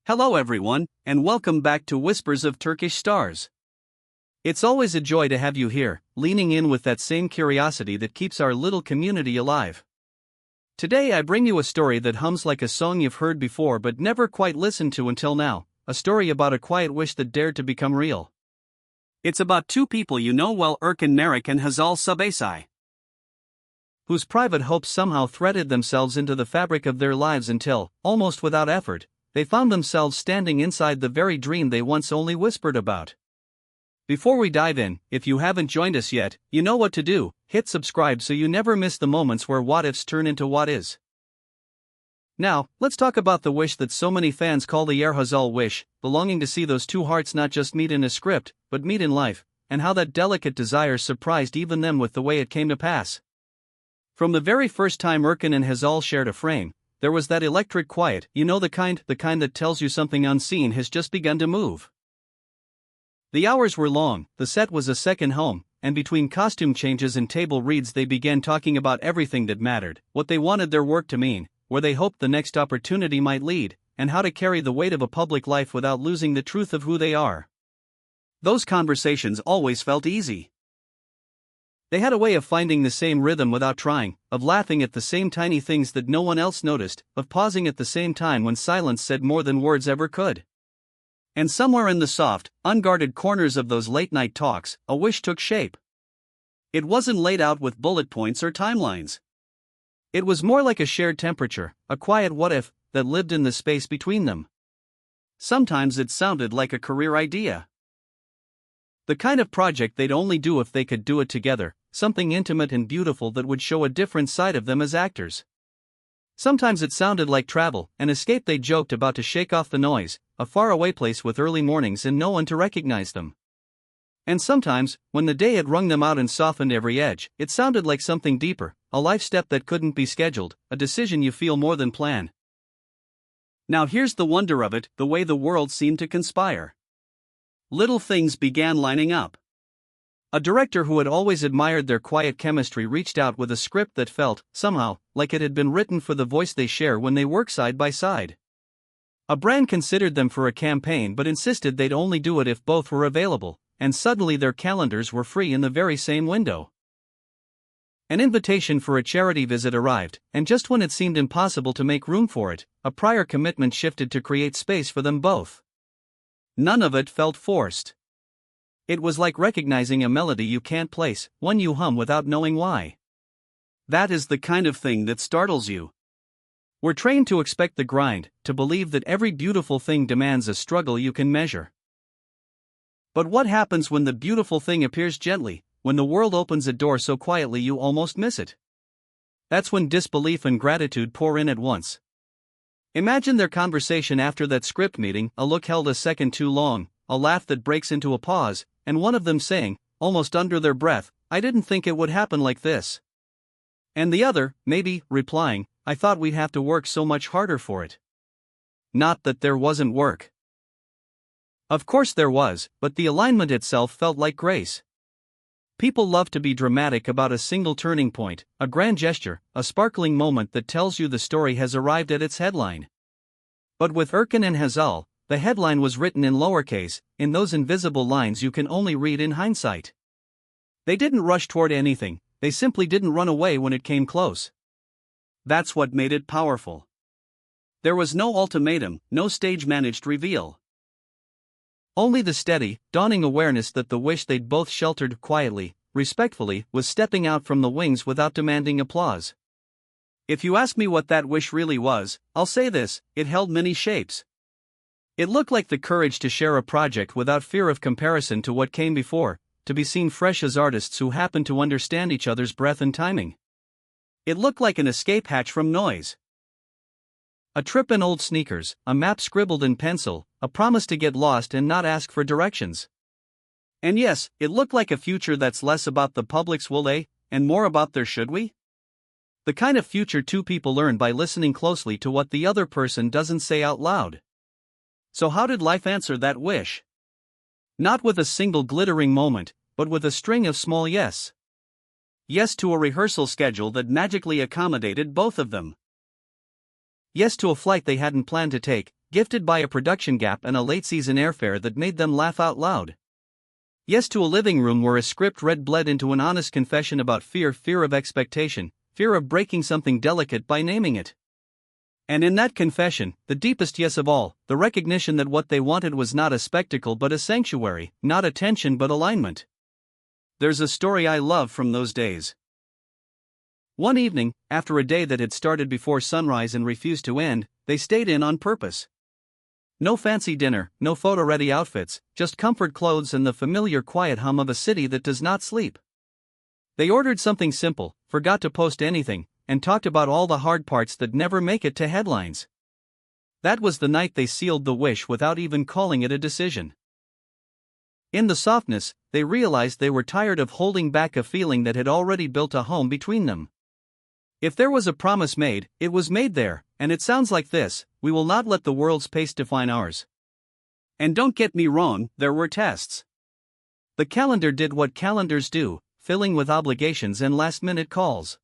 Hello everyone, and welcome back to Whispers of Turkish Stars. It's always a joy to have you here, leaning in with that same curiosity that keeps our little community alive. Today I bring you a story that hums like a song you've heard before but never quite listened to until now, a story about a quiet wish that dared to become real. It's about two people you know well, Erkan Meriç and Hazal Subaşı, whose private hopes somehow threaded themselves into the fabric of their lives until, almost without effort, they found themselves standing inside the very dream they once only whispered about. Before we dive in, if you haven't joined us yet, you know what to do. Hit subscribe so you never miss the moments where what-ifs turn into what-is. Now, let's talk about the wish that so many fans call the Hazal wish, the longing to see those two hearts not just meet in a script, but meet in life, and how that delicate desire surprised even them with the way it came to pass. From the very first time Erkan and Hazal shared a frame, there was that electric quiet, the kind that tells you something unseen has just begun to move. The hours were long, the set was a second home, and between costume changes and table reads they began talking about everything that mattered, what they wanted their work to mean, where they hoped the next opportunity might lead, and how to carry the weight of a public life without losing the truth of who they are. Those conversations always felt easy. They had a way of finding the same rhythm without trying, of laughing at the same tiny things that no one else noticed, of pausing at the same time when silence said more than words ever could. And somewhere in the soft, unguarded corners of those late-night talks, a wish took shape. It wasn't laid out with bullet points or timelines. It was more like a shared temperature, a quiet what-if, that lived in the space between them. Sometimes it sounded like a career idea. The kind of project they'd only do if they could do it together, something intimate and beautiful that would show a different side of them as actors. Sometimes it sounded like travel, an escape they joked about to shake off the noise, a faraway place with early mornings and no one to recognize them. And sometimes, when the day had wrung them out and softened every edge, it sounded like something deeper, a life step that couldn't be scheduled, a decision you feel more than plan. Now here's the wonder of it, the way the world seemed to conspire. Little things began lining up. A director who had always admired their quiet chemistry reached out with a script that felt, somehow, like it had been written for the voice they share when they work side by side. A brand considered them for a campaign but insisted they'd only do it if both were available, and suddenly their calendars were free in the very same window. An invitation for a charity visit arrived, and just when it seemed impossible to make room for it, a prior commitment shifted to create space for them both. None of it felt forced. It was like recognizing a melody you can't place, one you hum without knowing why. That is the kind of thing that startles you. We're trained to expect the grind, to believe that every beautiful thing demands a struggle you can measure. But what happens when the beautiful thing appears gently, when the world opens a door so quietly you almost miss it? That's when disbelief and gratitude pour in at once. Imagine their conversation after that script meeting, a look held a second too long, a laugh that breaks into a pause, and one of them saying, almost under their breath, "I didn't think it would happen like this." And the other, maybe, replying, "I thought we'd have to work so much harder for it." Not that there wasn't work. Of course there was, but the alignment itself felt like grace. People love to be dramatic about a single turning point, a grand gesture, a sparkling moment that tells you the story has arrived at its headline. But with Erkan and Hazal, the headline was written in lowercase, in those invisible lines you can only read in hindsight. They didn't rush toward anything, they simply didn't run away when it came close. That's what made it powerful. There was no ultimatum, no stage-managed reveal. Only the steady, dawning awareness that the wish they'd both sheltered quietly, respectfully, was stepping out from the wings without demanding applause. If you ask me what that wish really was, I'll say this: it held many shapes. It looked like the courage to share a project without fear of comparison to what came before, to be seen fresh as artists who happened to understand each other's breath and timing. It looked like an escape hatch from noise. A trip in old sneakers, a map scribbled in pencil, a promise to get lost and not ask for directions. And yes, it looked like a future that's less about the public's will they, and more about their should we? The kind of future two people learn by listening closely to what the other person doesn't say out loud. So how did life answer that wish? Not with a single glittering moment, but with a string of small yes. Yes to a rehearsal schedule that magically accommodated both of them. Yes to a flight they hadn't planned to take, gifted by a production gap and a late-season airfare that made them laugh out loud. Yes to a living room where a script read bled into an honest confession about fear of expectation, fear of breaking something delicate by naming it. And in that confession, the deepest yes of all, the recognition that what they wanted was not a spectacle but a sanctuary, not attention but alignment. There's a story I love from those days. One evening, after a day that had started before sunrise and refused to end, they stayed in on purpose. No fancy dinner, no photo-ready outfits, just comfort clothes and the familiar quiet hum of a city that does not sleep. They ordered something simple, forgot to post anything, and talked about all the hard parts that never make it to headlines. That was the night they sealed the wish without even calling it a decision. In the softness, they realized they were tired of holding back a feeling that had already built a home between them. If there was a promise made, it was made there, and it sounds like this: we will not let the world's pace define ours. And don't get me wrong, there were tests. The calendar did what calendars do, filling with obligations and last-minute calls.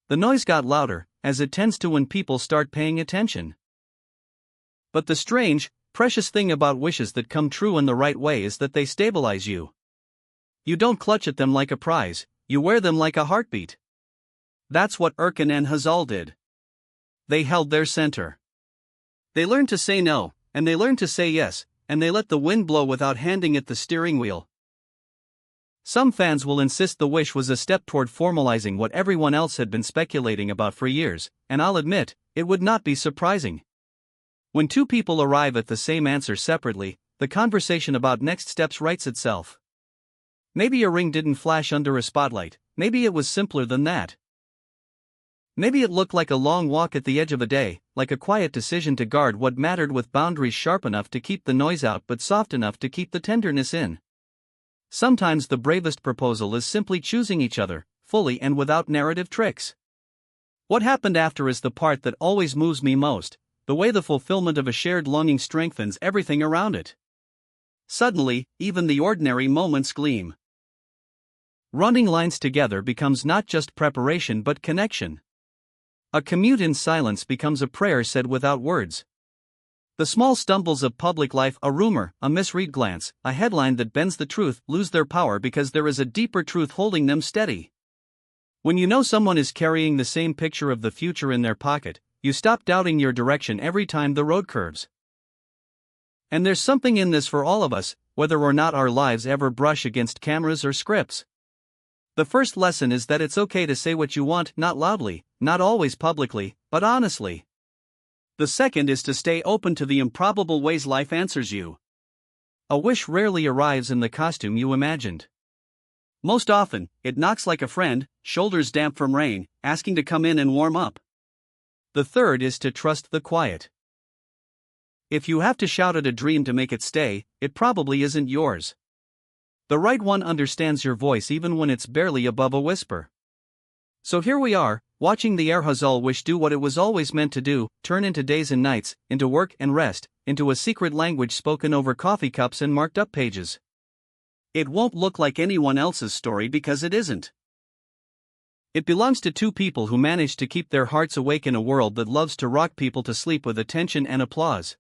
The noise got louder, as it tends to when people start paying attention. But the strange, precious thing about wishes that come true in the right way is that they stabilize you. You don't clutch at them like a prize, you wear them like a heartbeat. That's what Erkan and Hazal did. They held their center. They learned to say no, and they learned to say yes, and they let the wind blow without handing it the steering wheel. Some fans will insist the wish was a step toward formalizing what everyone else had been speculating about for years, and I'll admit, it would not be surprising. When two people arrive at the same answer separately, the conversation about next steps writes itself. Maybe a ring didn't flash under a spotlight, maybe it was simpler than that. Maybe it looked like a long walk at the edge of a day, like a quiet decision to guard what mattered with boundaries sharp enough to keep the noise out but soft enough to keep the tenderness in. Sometimes the bravest proposal is simply choosing each other, fully and without narrative tricks. What happened after is the part that always moves me most, the way the fulfillment of a shared longing strengthens everything around it. Suddenly, even the ordinary moments gleam. Running lines together becomes not just preparation but connection. A commute in silence becomes a prayer said without words. The small stumbles of public life, a rumor, a misread glance, a headline that bends the truth, lose their power because there is a deeper truth holding them steady. When you know someone is carrying the same picture of the future in their pocket, you stop doubting your direction every time the road curves. And there's something in this for all of us, whether or not our lives ever brush against cameras or scripts. The first lesson is that it's okay to say what you want, not loudly, not always publicly, but honestly. The second is to stay open to the improbable ways life answers you. A wish rarely arrives in the costume you imagined. Most often, it knocks like a friend, shoulders damp from rain, asking to come in and warm up. The third is to trust the quiet. If you have to shout at a dream to make it stay, it probably isn't yours. The right one understands your voice even when it's barely above a whisper. So here we are, watching the Hazal wish do what it was always meant to do, turn into days and nights, into work and rest, into a secret language spoken over coffee cups and marked up pages. It won't look like anyone else's story because it isn't. It belongs to two people who managed to keep their hearts awake in a world that loves to rock people to sleep with attention and applause.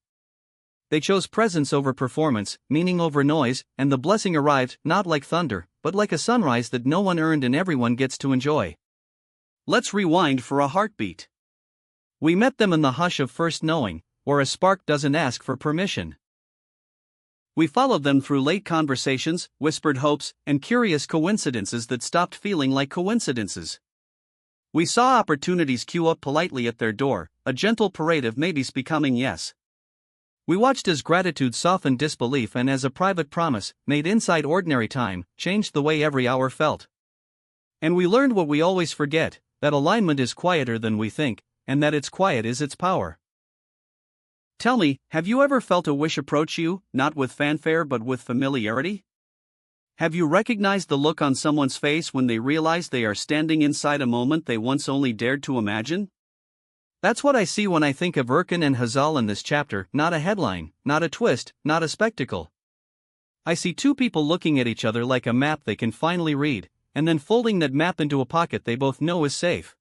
They chose presence over performance, meaning over noise, and the blessing arrived, not like thunder, but like a sunrise that no one earned and everyone gets to enjoy. Let's rewind for a heartbeat. We met them in the hush of first knowing, where a spark doesn't ask for permission. We followed them through late conversations, whispered hopes, and curious coincidences that stopped feeling like coincidences. We saw opportunities queue up politely at their door, a gentle parade of maybes becoming yes. We watched as gratitude softened disbelief and as a private promise, made inside ordinary time, changed the way every hour felt. And we learned what we always forget, that alignment is quieter than we think, and that its quiet is its power. Tell me, have you ever felt a wish approach you, not with fanfare but with familiarity? Have you recognized the look on someone's face when they realize they are standing inside a moment they once only dared to imagine? That's what I see when I think of Erkan and Hazal in this chapter, not a headline, not a twist, not a spectacle. I see two people looking at each other like a map they can finally read, and then folding that map into a pocket they both know is safe.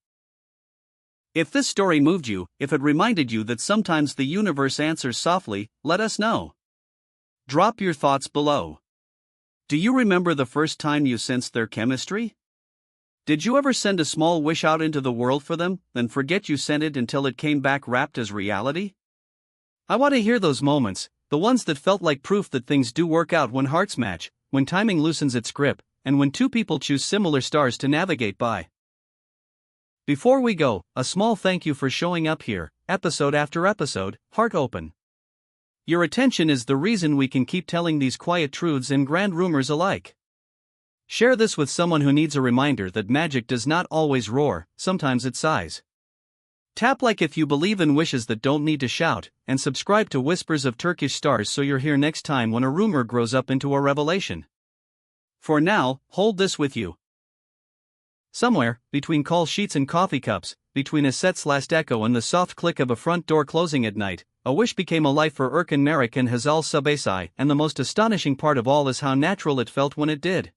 If this story moved you, if it reminded you that sometimes the universe answers softly, let us know. Drop your thoughts below. Do you remember the first time you sensed their chemistry? Did you ever send a small wish out into the world for them, then forget you sent it until it came back wrapped as reality? I want to hear those moments, the ones that felt like proof that things do work out when hearts match, when timing loosens its grip, and when two people choose similar stars to navigate by. Before we go, a small thank you for showing up here, episode after episode, heart open. Your attention is the reason we can keep telling these quiet truths and grand rumors alike. Share this with someone who needs a reminder that magic does not always roar, sometimes it sighs. Tap like if you believe in wishes that don't need to shout, and subscribe to Whispers of Turkish Stars so you're here next time when a rumor grows up into a revelation. For now, hold this with you. Somewhere, between call sheets and coffee cups, between a set's last echo and the soft click of a front door closing at night, a wish became a life for Erkan, Meriç and Hazal Subaşı, and the most astonishing part of all is how natural it felt when it did.